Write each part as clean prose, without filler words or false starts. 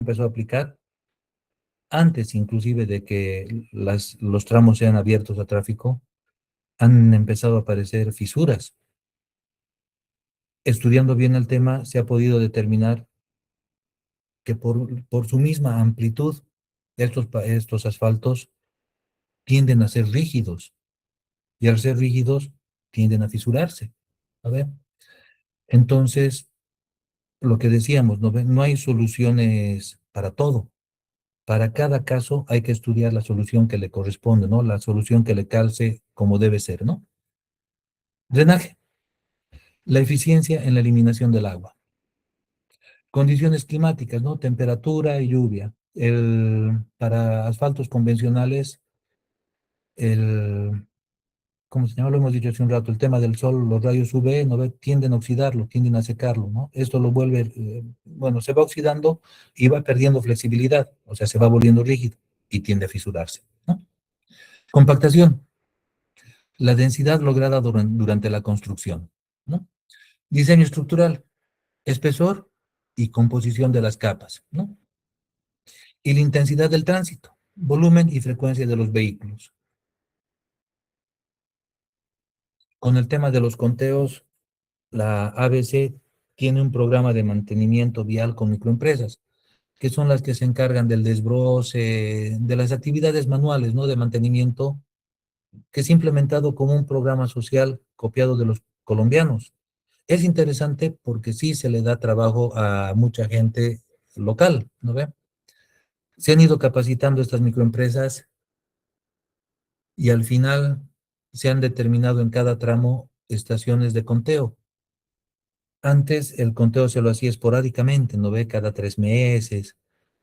empezó a aplicar antes inclusive de que los tramos sean abiertos a tráfico, han empezado a aparecer fisuras. Estudiando bien el tema, se ha podido determinar que por su misma amplitud, estos asfaltos tienden a ser rígidos y al ser rígidos tienden a fisurarse. A ver, entonces, lo que decíamos, ¿no? No hay soluciones para todo. Para cada caso hay que estudiar la solución que le corresponde, ¿no? La solución que le calce como debe ser, ¿no? Drenaje, la eficiencia en la eliminación del agua. Condiciones climáticas, ¿no? Temperatura y lluvia. Para asfaltos convencionales, el, como se llama, lo hemos dicho hace un rato, el tema del sol, los rayos UV, ¿no ve? Tienden a oxidarlo, tienden a secarlo, ¿no? Esto lo vuelve, bueno, se va oxidando y va perdiendo flexibilidad, o sea, se va volviendo rígido y tiende a fisurarse, ¿no? Compactación, la densidad lograda durante la construcción, ¿no? Diseño estructural, espesor y composición de las capas, ¿no? Y la intensidad del tránsito, volumen y frecuencia de los vehículos. Con el tema de los conteos, la ABC tiene un programa de mantenimiento vial con microempresas, que son las que se encargan del desbroce, de las actividades manuales, ¿no? De mantenimiento, que es implementado como un programa social copiado de los colombianos. Es interesante porque sí se le da trabajo a mucha gente local, ¿no ve? Se han ido capacitando estas microempresas y al final se han determinado en cada tramo estaciones de conteo. Antes el conteo se lo hacía esporádicamente, ¿no ve? Cada 3 meses.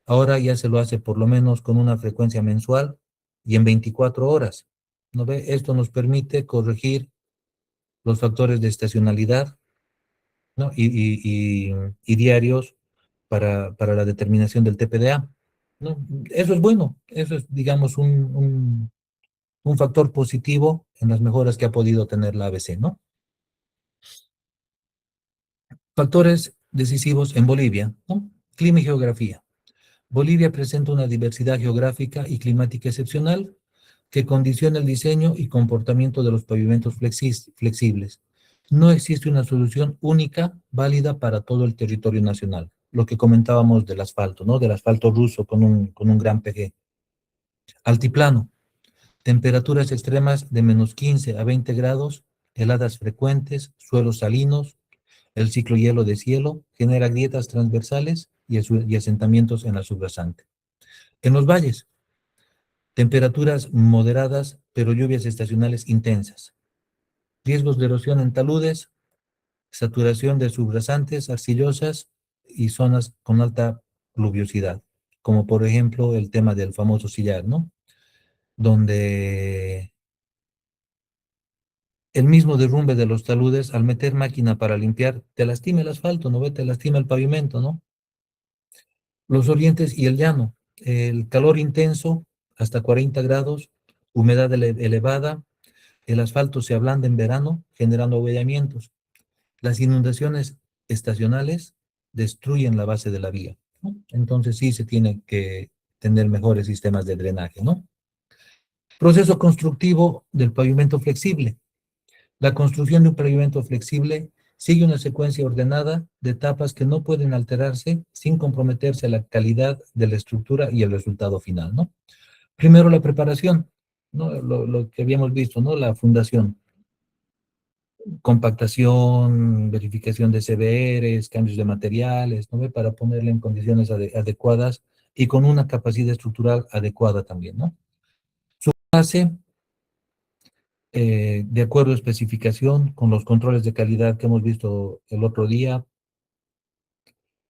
Ahora ya se lo hace por lo menos con una frecuencia mensual y en 24 horas, ¿no ve? Esto nos permite corregir los factores de estacionalidad, ¿no? Y diarios para la determinación del TPDA, ¿no? Eso es bueno, eso es, digamos, un factor positivo en las mejoras que ha podido tener la ABC, ¿no? Factores decisivos en Bolivia, ¿no? Clima y geografía. Bolivia presenta una diversidad geográfica y climática excepcional que condiciona el diseño y comportamiento de los pavimentos flexibles. No existe una solución única, válida para todo el territorio nacional. Lo que comentábamos del asfalto, ¿no? Del asfalto ruso con un gran PG. Altiplano, temperaturas extremas de -15 a 20 grados, heladas frecuentes, suelos salinos, el ciclo hielo de cielo genera grietas transversales y asentamientos en la subrasante. En los valles, temperaturas moderadas, pero lluvias estacionales intensas. Riesgos de erosión en taludes, saturación de subrasantes arcillosas y zonas con alta pluviosidad, como por ejemplo el tema del famoso sillar, ¿no? Donde el mismo derrumbe de los taludes, al meter máquina para limpiar, te lastima el asfalto, ¿no ve? Te lastima el pavimento, ¿no? Los orientes y el llano, el calor intenso, hasta 40 grados, humedad elevada, el asfalto se ablanda en verano, generando avellamientos. Las inundaciones estacionales destruyen la base de la vía, ¿no? Entonces sí se tiene que tener mejores sistemas de drenaje, ¿no? Proceso constructivo del pavimento flexible. La construcción de un pavimento flexible sigue una secuencia ordenada de etapas que no pueden alterarse sin comprometerse a la calidad de la estructura y el resultado final, ¿no? Primero la preparación, ¿no? Lo que habíamos visto, ¿no? La fundación, compactación, verificación de CBRs, cambios de materiales, ¿no? Para ponerle en condiciones adecuadas y con una capacidad estructural adecuada también, ¿no? Su base, de acuerdo a especificación, con los controles de calidad que hemos visto el otro día,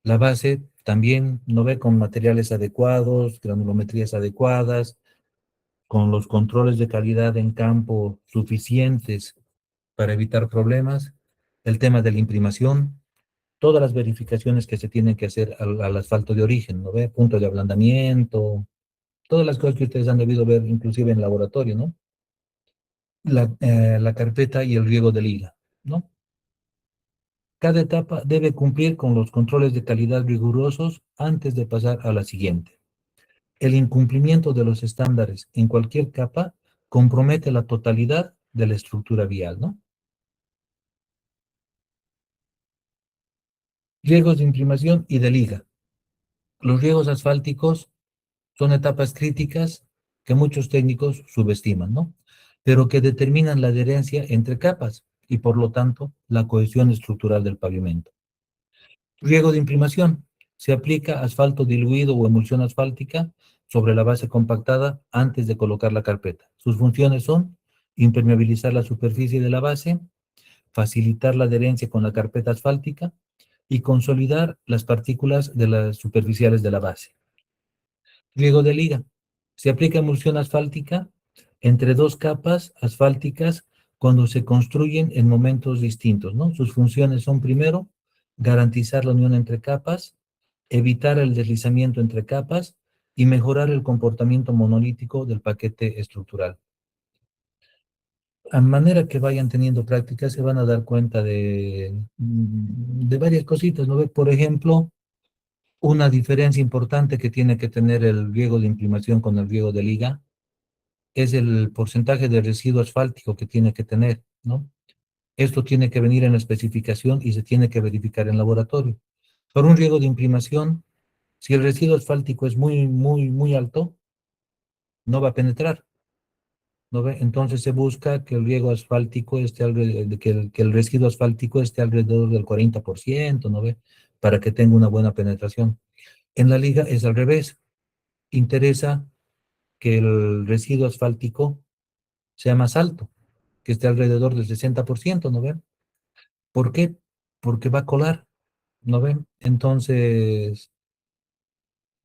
la base también, ¿no ve? Con materiales adecuados, granulometrías adecuadas, con los controles de calidad en campo suficientes para evitar problemas, el tema de la imprimación, todas las verificaciones que se tienen que hacer al asfalto de origen, ¿no ve? Punto de ablandamiento, todas las cosas que ustedes han debido ver inclusive en laboratorio, ¿no? La carpeta y el riego de liga, ¿no? Cada etapa debe cumplir con los controles de calidad rigurosos antes de pasar a la siguiente. El incumplimiento de los estándares en cualquier capa compromete la totalidad de la estructura vial, ¿no? Riesgos de imprimación y de liga. Los riesgos asfálticos son etapas críticas que muchos técnicos subestiman, ¿no? Pero que determinan la adherencia entre capas y, por lo tanto, la cohesión estructural del pavimento. Riego de imprimación. Se aplica asfalto diluido o emulsión asfáltica sobre la base compactada antes de colocar la carpeta. Sus funciones son impermeabilizar la superficie de la base, facilitar la adherencia con la carpeta asfáltica y consolidar las partículas de las superficiales de la base. Riego de liga. Se aplica emulsión asfáltica entre dos capas asfálticas cuando se construyen en momentos distintos, ¿no? Sus funciones son, primero, garantizar la unión entre capas, evitar el deslizamiento entre capas y mejorar el comportamiento monolítico del paquete estructural. A manera que vayan teniendo prácticas, se van a dar cuenta de varias cositas, ¿no? Por ejemplo, una diferencia importante que tiene que tener el riego de imprimación con el riego de liga es el porcentaje de residuo asfáltico que tiene que tener, ¿no? Esto tiene que venir en la especificación y se tiene que verificar en laboratorio. Para un riego de imprimación, si el residuo asfáltico es muy alto, no va a penetrar, ¿no ve? Entonces se busca que el riego asfáltico esté alrededor, que el residuo asfáltico esté alrededor del 40%, ¿no ve? Para que tenga una buena penetración. En la liga es al revés. Interesa que el residuo asfáltico sea más alto, que esté alrededor del 60%, ¿no ven? ¿Por qué? Porque va a colar, ¿no ven? Entonces,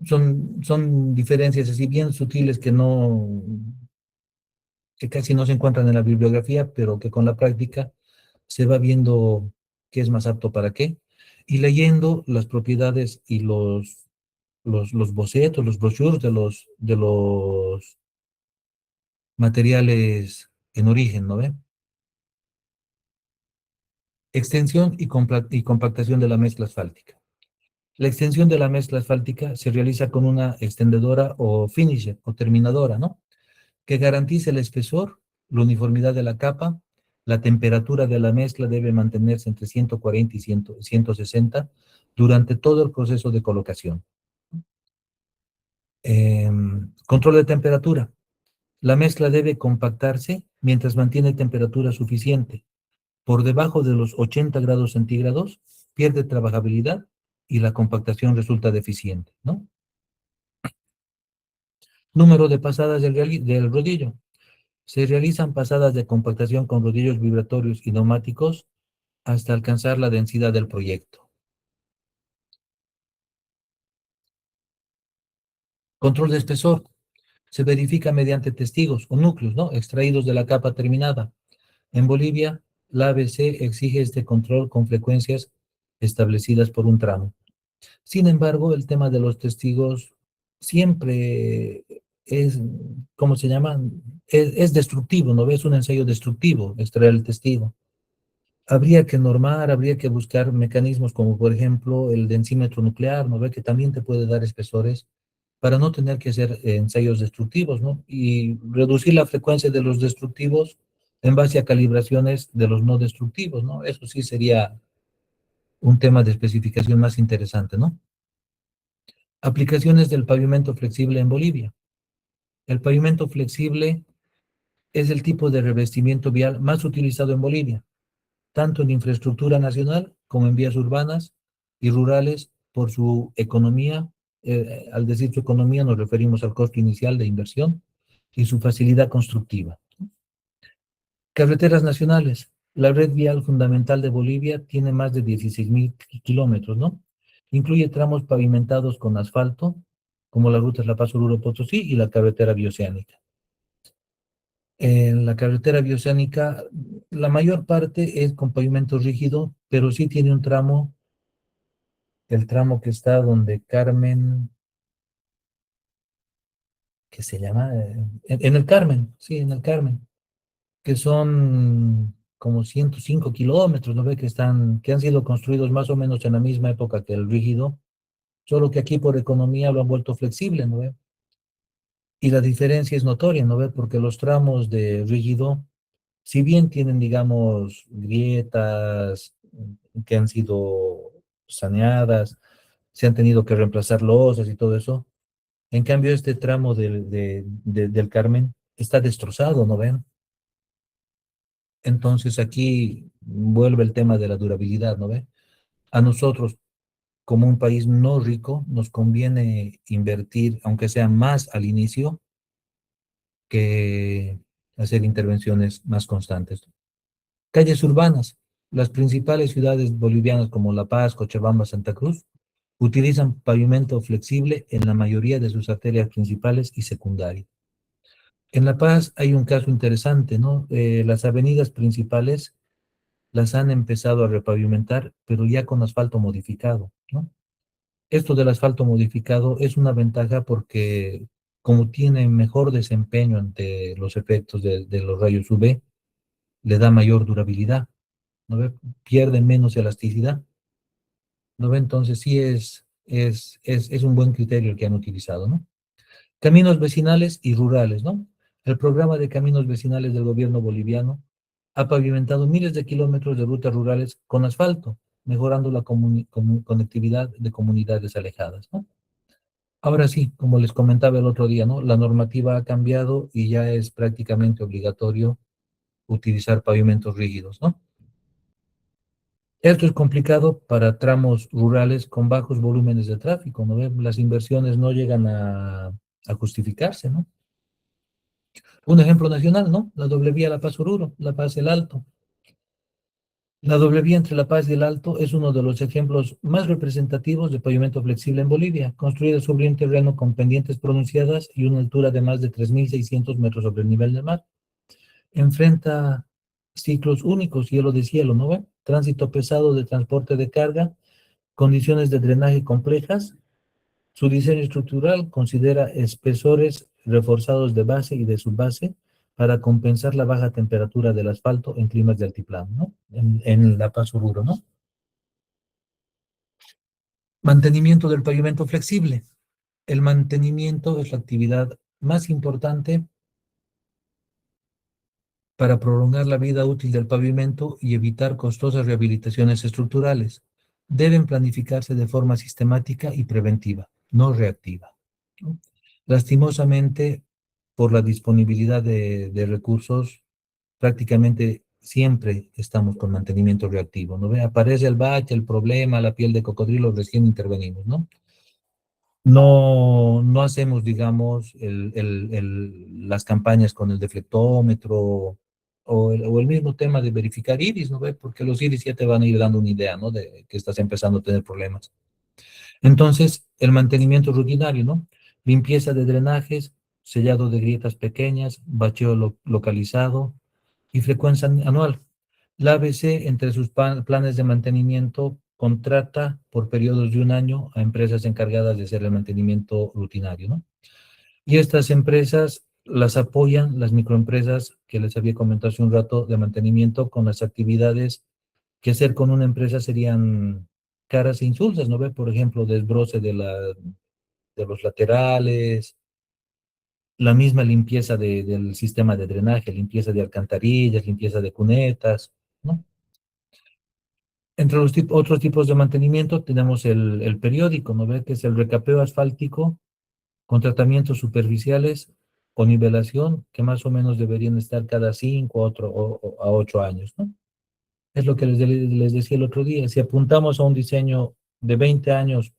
son diferencias así bien sutiles que casi no se encuentran en la bibliografía, pero que con la práctica se va viendo qué es más apto para qué, y leyendo las propiedades y los bocetos, los brochures de los materiales en origen, ¿no ven? Extensión y compactación de la mezcla asfáltica. La extensión de la mezcla asfáltica se realiza con una extendedora o finisher o terminadora, ¿no? Que garantice el espesor, la uniformidad de la capa, la temperatura de la mezcla debe mantenerse entre 140 y 160 durante todo el proceso de colocación. Control de temperatura. La mezcla debe compactarse mientras mantiene temperatura suficiente. Por debajo de los 80 grados centígrados, pierde trabajabilidad y la compactación resulta deficiente, ¿no? Número de pasadas del rodillo. Se realizan pasadas de compactación con rodillos vibratorios y neumáticos hasta alcanzar la densidad del proyecto. Control de espesor. Se verifica mediante testigos o núcleos, ¿no? Extraídos de la capa terminada. En Bolivia, la ABC exige este control con frecuencias establecidas por un tramo. Sin embargo, el tema de los testigos siempre es, ¿cómo se llama? Es destructivo, ¿no ves? Un ensayo destructivo, extraer el testigo. Habría que normar, habría que buscar mecanismos como, por ejemplo, el densímetro nuclear, ¿no ve? Que también te puede dar espesores para no tener que hacer ensayos destructivos, ¿no? Y reducir la frecuencia de los destructivos en base a calibraciones de los no destructivos, ¿no? Eso sí sería un tema de especificación más interesante, ¿no? Aplicaciones del pavimento flexible en Bolivia. El pavimento flexible es el tipo de revestimiento vial más utilizado en Bolivia, tanto en infraestructura nacional como en vías urbanas y rurales por su economía. Al decir su economía nos referimos al costo inicial de inversión y su facilidad constructiva. Carreteras nacionales. La red vial fundamental de Bolivia tiene más de 16.000 kilómetros, ¿no? Incluye tramos pavimentados con asfalto, como la ruta La Paz Oruro-Potosí y la carretera bioceánica. En la carretera bioceánica, la mayor parte es con pavimento rígido, pero sí tiene un tramo, el tramo que está donde Carmen, ¿qué se llama? En el Carmen, sí, en el Carmen, que son como 105 kilómetros, ¿no ve? Que han sido construidos más o menos en la misma época que el rígido, solo que aquí por economía lo han vuelto flexible, ¿no ve? Y la diferencia es notoria, ¿no ve? Porque los tramos de rígido, si bien tienen, digamos, grietas que han sido saneadas, se han tenido que reemplazar losas y todo eso, en cambio este tramo del Carmen está destrozado, ¿no ven? Entonces aquí vuelve el tema de la durabilidad, ¿no ve? A nosotros, como un país no rico, nos conviene invertir, aunque sea más al inicio, que hacer intervenciones más constantes. Calles urbanas. Las principales ciudades bolivianas como La Paz, Cochabamba, Santa Cruz utilizan pavimento flexible en la mayoría de sus arterias principales y secundarias. En La Paz hay un caso interesante, ¿no? Las avenidas principales las han empezado a repavimentar, pero ya con asfalto modificado, ¿no? Esto del asfalto modificado es una ventaja porque como tiene mejor desempeño ante los efectos de los rayos UV, le da mayor durabilidad, ¿no ve? Pierde menos elasticidad, ¿no ve? Entonces sí es un buen criterio el que han utilizado, ¿no? Caminos vecinales y rurales, ¿no? El programa de caminos vecinales del gobierno boliviano ha pavimentado miles de kilómetros de rutas rurales con asfalto, mejorando la conectividad de comunidades alejadas, ¿no? Ahora sí, como les comentaba el otro día, ¿no? La normativa ha cambiado y ya es prácticamente obligatorio utilizar pavimentos rígidos, ¿no? Esto es complicado para tramos rurales con bajos volúmenes de tráfico, ¿no? Las inversiones no llegan a justificarse, ¿no? Un ejemplo nacional, ¿no? La doble vía La Paz-Oruro, La Paz-El Alto. La doble vía entre La Paz y El Alto es uno de los ejemplos más representativos de pavimento flexible en Bolivia, construida sobre un terreno con pendientes pronunciadas y una altura de más de 3.600 metros sobre el nivel del mar. Enfrenta ciclos únicos, hielo de cielo, ¿no ve? Tránsito pesado de transporte de carga, condiciones de drenaje complejas. Su diseño estructural considera espesores reforzados de base y de subbase para compensar la baja temperatura del asfalto en climas de altiplano, ¿no? En La Paz Oruro, ¿no? Mantenimiento del pavimento flexible. El mantenimiento es la actividad más importante para prolongar la vida útil del pavimento y evitar costosas rehabilitaciones estructurales. Deben planificarse de forma sistemática y preventiva, no reactiva, ¿no? Lastimosamente, por la disponibilidad de recursos, prácticamente siempre estamos con mantenimiento reactivo, ¿no ve? Aparece el bache, el problema, la piel de cocodrilo, recién intervenimos, ¿no? No hacemos, digamos, las campañas con el deflectómetro o el mismo tema de verificar iris, ¿no ve? Porque los iris ya te van a ir dando una idea, ¿no? De que estás empezando a tener problemas. Entonces, el mantenimiento rutinario, ¿no? Limpieza de drenajes, sellado de grietas pequeñas, bacheo localizado y frecuencia anual. La ABC, entre sus planes de mantenimiento, contrata por periodos de un año a empresas encargadas de hacer el mantenimiento rutinario, ¿no? Y estas empresas las apoyan las microempresas que les había comentado hace un rato de mantenimiento con las actividades que hacer con una empresa serían caras e insulsas, ¿no ve? Por ejemplo, desbroce de los laterales, la misma limpieza del sistema de drenaje, limpieza de alcantarillas, limpieza de cunetas, ¿no? Entre los otros tipos de mantenimiento tenemos el periódico, ¿no ve? Que es el recapeo asfáltico con tratamientos superficiales o nivelación que más o menos deberían estar cada 5 a 8 años, ¿no? Es lo que les decía el otro día. Si apuntamos a un diseño de 20 años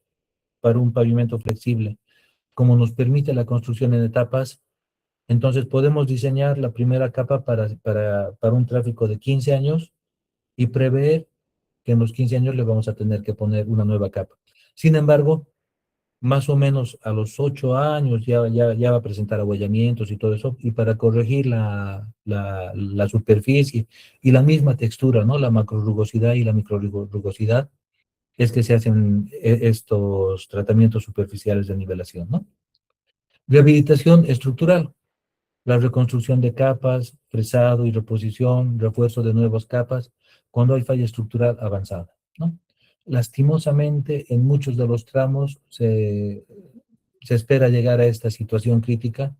para un pavimento flexible, como nos permite la construcción en etapas, entonces podemos diseñar la primera capa para un tráfico de 15 años y prever que en los 15 años le vamos a tener que poner una nueva capa. Sin embargo, más o menos a los 8 años ya va a presentar abollamientos y todo eso, y para corregir la superficie y la misma textura, ¿no? La macrorugosidad y la microrugosidad, es que se hacen estos tratamientos superficiales de nivelación, ¿no? Rehabilitación estructural. la reconstrucción de capas, fresado y reposición, refuerzo de nuevas capas, cuando hay falla estructural avanzada, ¿no? Lastimosamente, en muchos de los tramos se espera llegar a esta situación crítica,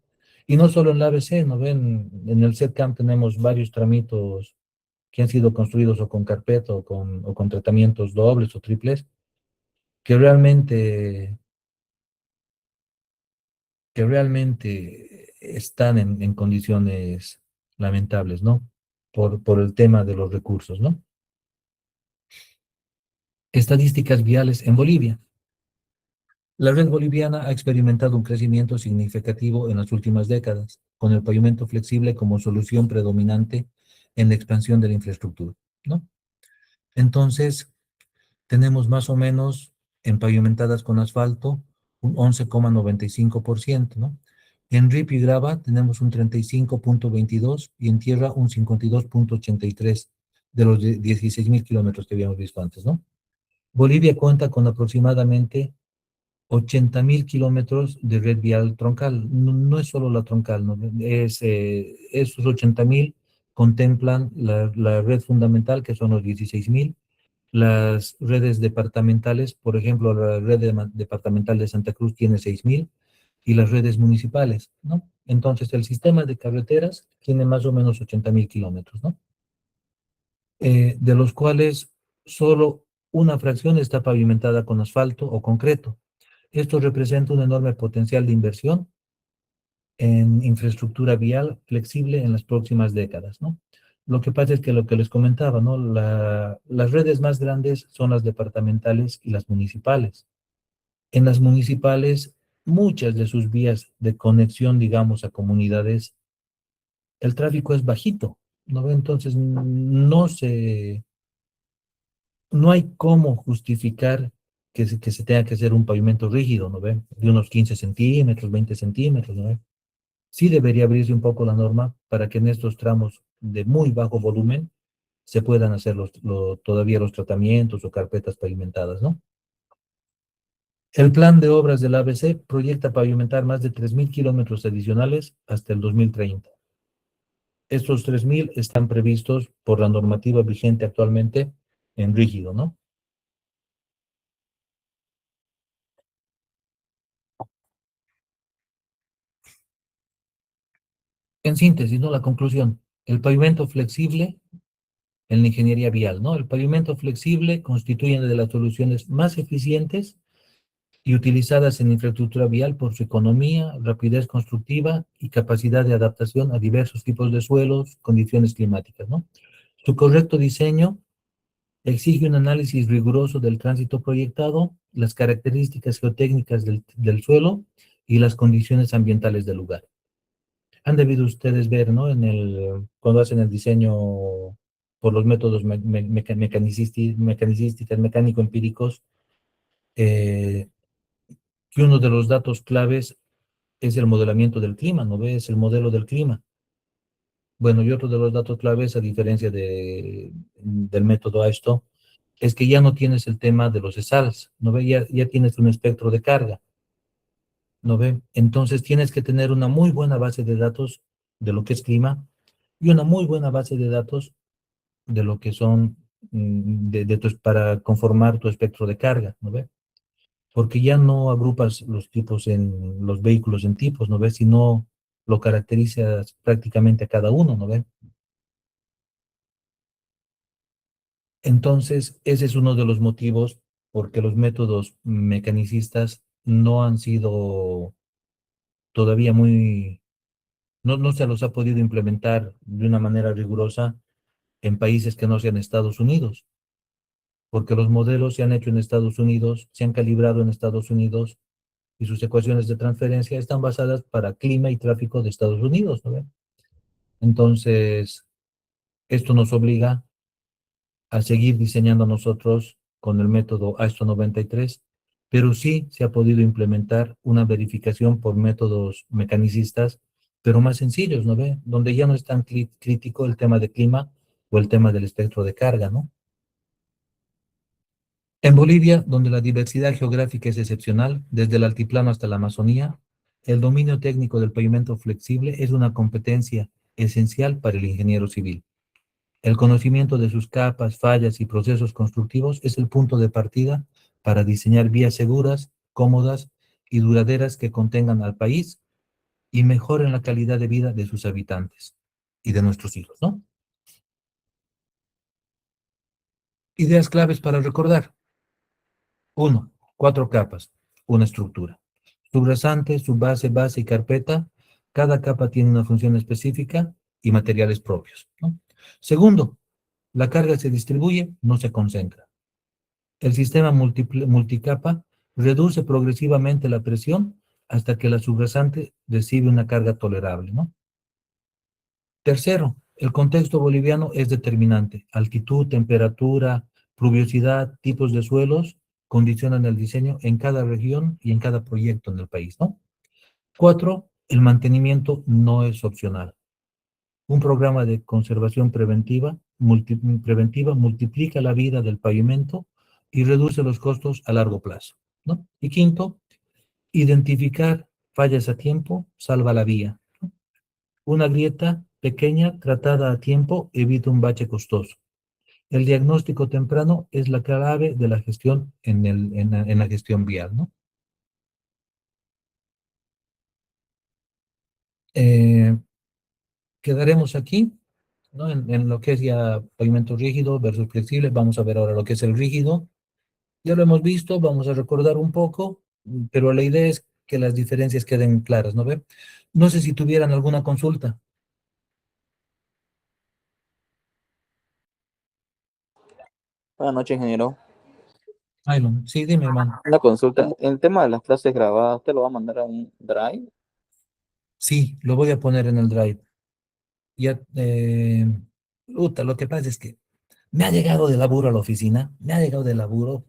y no solo en la ABC, ¿no ven? En el CETCAM tenemos varios tramitos que han sido construidos o con carpeta o con tratamientos dobles o triples, que realmente, que realmente están en condiciones lamentables, ¿no? Por el tema de los recursos, ¿no? Estadísticas viales en Bolivia. La red boliviana ha experimentado un crecimiento significativo en las últimas décadas, con el pavimento flexible como solución predominante en la expansión de la infraestructura, ¿no? Entonces, tenemos más o menos en pavimentadas con asfalto un 11,95%, ¿no? En RIP y grava tenemos un 35,22 y en tierra un 52,83 de los 16.000 kilómetros que habíamos visto antes, ¿no? Bolivia cuenta con aproximadamente 80.000 kilómetros de red vial troncal. No, no es solo la troncal, ¿no? Esos 80.000 contemplan la red fundamental, que son los 16.000, las redes departamentales, por ejemplo, la red departamental de Santa Cruz tiene 6.000 y las redes municipales, ¿no? Entonces, el sistema de carreteras tiene más o menos 80.000 kilómetros, ¿no? De los cuales solo una fracción está pavimentada con asfalto o concreto. Esto representa un enorme potencial de inversión en infraestructura vial flexible en las próximas décadas, ¿no? Lo que pasa es que lo que les comentaba, ¿no? Las redes más grandes son las departamentales y las municipales. En las municipales, muchas de sus vías de conexión, digamos, a comunidades, el tráfico es bajito, ¿no ve? Entonces, no hay cómo justificar que se tenga que hacer un pavimento rígido, ¿no ve? De unos 15 centímetros, 20 centímetros, ¿no ve? Sí debería abrirse un poco la norma para que en estos tramos de muy bajo volumen se puedan hacer todavía los tratamientos o carpetas pavimentadas, ¿no? El plan de obras del ABC proyecta pavimentar más de 3.000 kilómetros adicionales hasta el 2030. Estos 3.000 están previstos por la normativa vigente actualmente en rígido, ¿no? En síntesis, ¿no? La conclusión, el pavimento flexible en la ingeniería vial, ¿no? El pavimento flexible constituye una de las soluciones más eficientes y utilizadas en infraestructura vial por su economía, rapidez constructiva y capacidad de adaptación a diversos tipos de suelos, condiciones climáticas, ¿no? Su correcto diseño exige un análisis riguroso del tránsito proyectado, las características geotécnicas del suelo y las condiciones ambientales del lugar. Han debido ustedes ver, ¿no? Cuando hacen el diseño por los métodos mecanicísticos, mecánico-empíricos, eh, que uno de los datos claves es el modelamiento del clima, ¿no ves? El modelo del clima. Bueno, y otro de los datos claves, a diferencia del método AESTO, es que ya no tienes el tema de los ESALs, ¿no ve? Ya tienes un espectro de carga, ¿no ve? Entonces tienes que tener una muy buena base de datos de lo que es clima y una muy buena base de datos de lo que son, para conformar tu espectro de carga, ¿no ve? Porque ya no agrupas los tipos los vehículos en tipos, ¿no ves? Sino lo caracterizas prácticamente a cada uno, ¿no ves? Entonces, ese es uno de los motivos porque los métodos mecanicistas no han sido todavía no se los ha podido implementar de una manera rigurosa en países que no sean Estados Unidos, porque los modelos se han hecho en Estados Unidos, se han calibrado en Estados Unidos y sus ecuaciones de transferencia están basadas para clima y tráfico de Estados Unidos, ¿no ve? Entonces, esto nos obliga a seguir diseñando nosotros con el método AISTO 93, pero sí se ha podido implementar una verificación por métodos mecanicistas, pero más sencillos, ¿no ve? Donde ya no es tan crítico el tema de clima o el tema del espectro de carga, ¿no? En Bolivia, donde la diversidad geográfica es excepcional, desde el altiplano hasta la Amazonía, el dominio técnico del pavimento flexible es una competencia esencial para el ingeniero civil. El conocimiento de sus capas, fallas y procesos constructivos es el punto de partida para diseñar vías seguras, cómodas y duraderas que contengan al país y mejoren la calidad de vida de sus habitantes y de nuestros hijos, ¿no? Ideas claves para recordar. 1. 4 capas, una estructura. Subrasante, subbase, base y carpeta. Cada capa tiene una función específica y materiales propios, ¿no? Segundo, la carga se distribuye, no se concentra. El sistema multicapa reduce progresivamente la presión hasta que la subrasante recibe una carga tolerable, ¿no? Tercero, el contexto boliviano es determinante. Altitud, temperatura, pluviosidad, tipos de suelos condicionan el diseño en cada región y en cada proyecto en el país, ¿no? 4, el mantenimiento no es opcional. Un programa de conservación preventiva multiplica la vida del pavimento y reduce los costos a largo plazo, ¿no? Y quinto, identificar fallas a tiempo salva la vía. Una grieta pequeña tratada a tiempo evita un bache costoso. El diagnóstico temprano es la clave de la gestión en la gestión vial, ¿no? Eh, Quedaremos aquí, ¿no? En lo que es ya pavimento rígido versus flexible. Vamos a ver ahora lo que es el rígido. Ya lo hemos visto, vamos a recordar un poco, pero la idea es que las diferencias queden claras, ¿no ve? No sé si tuvieran alguna consulta. Buenas noches, ingeniero. Aylon, sí, dime, hermano. Una consulta. El tema de las clases grabadas, ¿usted lo va a mandar a un drive? Sí, lo voy a poner en el drive. Ya, lo que pasa es que me ha llegado de laburo a la oficina, me ha llegado de laburo,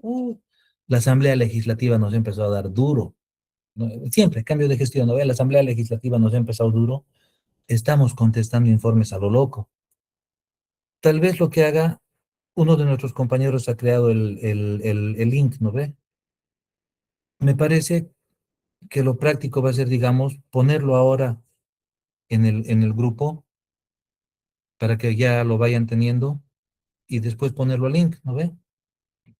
la Asamblea Legislativa nos empezó a dar duro, ¿no? Siempre, cambio de gestión, ¿no ve? La Asamblea Legislativa nos ha empezado duro, estamos contestando informes a lo loco. Tal vez lo que haga, uno de nuestros compañeros ha creado el link, ¿no ve? Me parece que lo práctico va a ser, digamos, ponerlo ahora en el grupo para que ya lo vayan teniendo y después ponerlo al link, ¿no ve?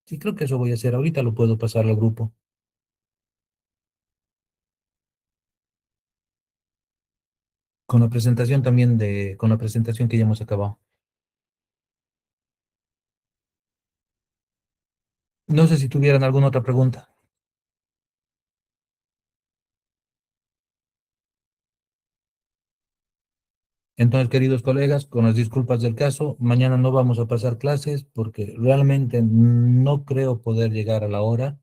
Sí, creo que eso voy a hacer. Ahorita lo puedo pasar al grupo. Con la presentación también con la presentación que ya hemos acabado. No sé si tuvieran alguna otra pregunta. Entonces, queridos colegas, con las disculpas del caso, mañana no vamos a pasar clases porque realmente no creo poder llegar a la hora.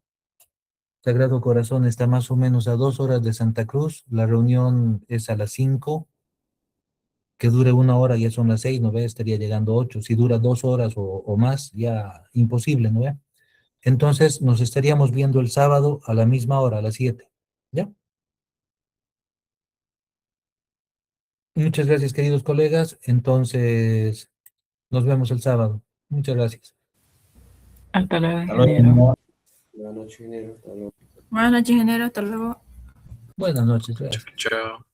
Sagrado Corazón está más o menos a 2 horas de Santa Cruz. La reunión es a las 5. Que dure 1 hora, ya son las 6, ¿no ve? Estaría llegando 8. Si dura 2 horas o más, ya imposible, ¿no ve? Entonces, nos estaríamos viendo el sábado a la misma hora, a las 7. ¿Ya? Muchas gracias, queridos colegas. Entonces, nos vemos el sábado. Muchas gracias. Hasta luego, Hasta luego. ingeniero. Buenas noches, ingeniero. Hasta luego. Buenas noches, ingeniero. Hasta luego. Buenas noches, gracias. Chao.